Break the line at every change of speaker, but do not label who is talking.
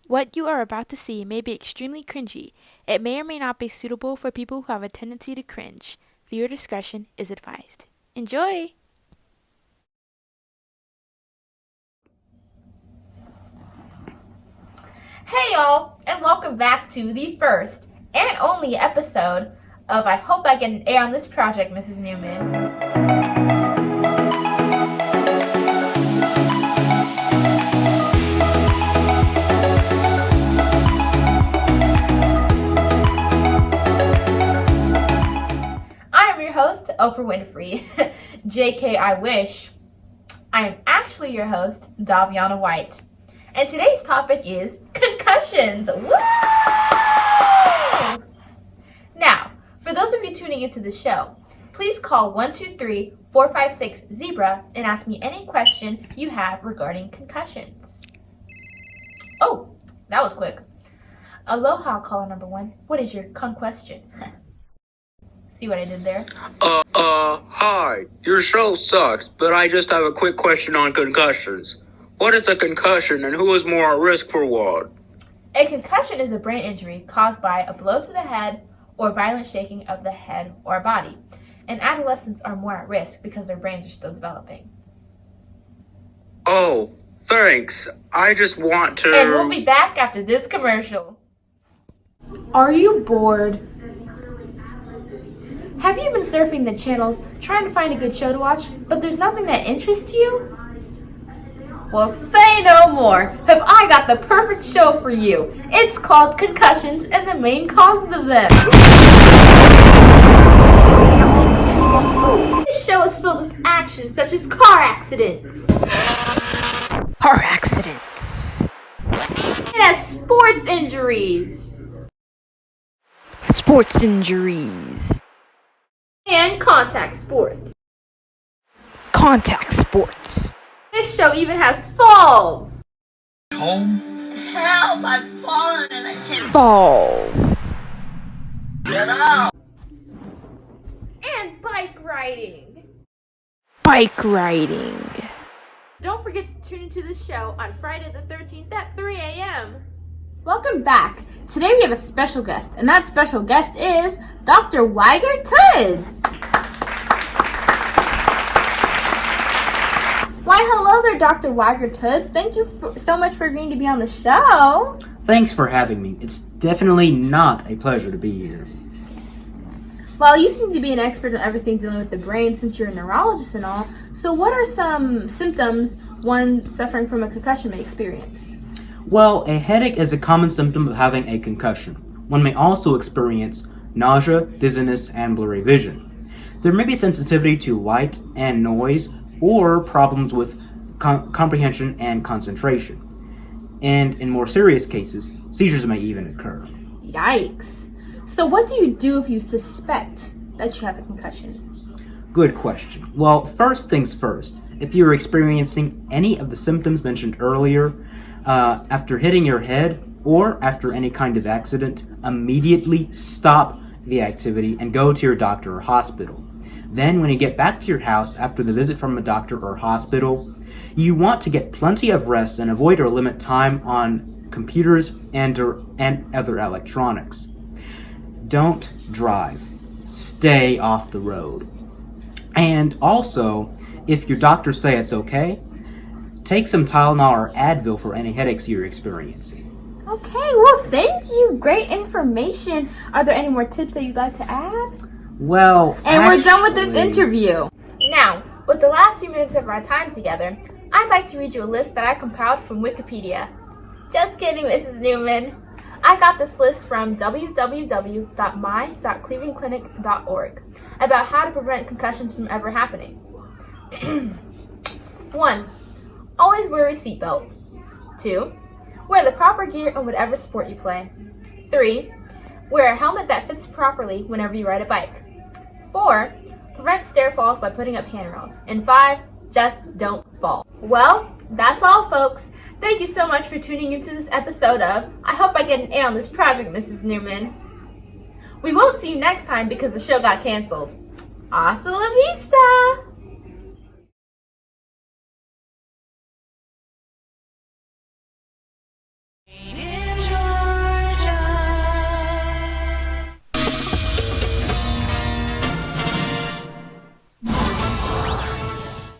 What you are about to see may be extremely cringy. It may or may not be suitable for people who have a tendency to cringe. Viewer discretion is advised. Enjoy!
Hey y'all, and welcome back to the first and only episode of I Hope I Get an A on This Project, Mrs. Newman. I am your host, Oprah Winfrey. JK, I wish. I am actually your host, Daviana White. And today's topic is concussions. Woo! Now, for those of you tuning into the show, please call 123-456-ZEBRA and ask me any question you have regarding concussions. Oh, that was quick. Aloha, caller number one. What is your question? See what I did there?
Hi. Your show sucks, but I just have a quick question on concussions. What is a concussion and who is more at risk for what?
A concussion is a brain injury caused by a blow to the head or violent shaking of the head or body. And adolescents are more at risk because their brains are still developing.
Oh, thanks. I just want to...
And we'll be back after this commercial. Are you bored? Have you been surfing the channels trying to find a good show to watch, but there's nothing that interests you? Well, say no more. Have I got the perfect show for you? It's called Concussions and the Main Causes of Them. This show is filled with action such as car accidents.
Car accidents.
It has sports injuries.
Sports injuries.
And contact sports.
Contact sports.
This show even has falls.
Home? Help! I've fallen and I can't
Falls.
get up!
And bike riding.
Bike riding.
Don't forget to tune into the show on Friday the 13th at 3 a.m. Welcome back. Today we have a special guest, and that special guest is Dr. Weiger Toods. Why, hello there, Dr. Weiger Toods. Thank you so much for agreeing to be on the show.
Thanks for having me. It's definitely not a pleasure to be here.
Well, you seem to be an expert on everything dealing with the brain since you're a neurologist and all. So what are some symptoms one suffering from a concussion may experience?
Well, a headache is a common symptom of having a concussion. One may also experience nausea, dizziness, and blurry vision. There may be sensitivity to light and noise or problems with comprehension and concentration. And in more serious cases, seizures may even occur.
Yikes. So what do you do if you suspect that you have a concussion?
Good question. Well, first things first, if you're experiencing any of the symptoms mentioned earlier, after hitting your head or after any kind of accident, immediately stop the activity and go to your doctor or hospital. Then when you get back to your house after the visit from a doctor or hospital, you want to get plenty of rest and avoid or limit time on computers and other electronics. Don't drive. Stay off the road. And also, if your doctors say it's okay, take some Tylenol or Advil for any headaches you're experiencing.
Okay, well, thank you. Great information. Are there any more tips that you'd like to add?
Well,
And we're done with this
actually-
interview. Now, with the last few minutes of our time together, I'd like to read you a list that I compiled from Wikipedia. Just kidding, Mrs. Newman. I got this list from www.my.clevelandclinic.org about how to prevent concussions from ever happening. 1. Always wear a seatbelt. 2. Wear the proper gear in whatever sport you play. 3. Wear a helmet that fits properly whenever you ride a bike. 4. Prevent stair falls by putting up handrails. And 5. Just don't fall. Well, that's all, folks. Thank you so much for tuning into this episode of I Hope I Get an A on This Project, Mrs. Newman. We won't see you next time because the show got canceled. Hasta la vista!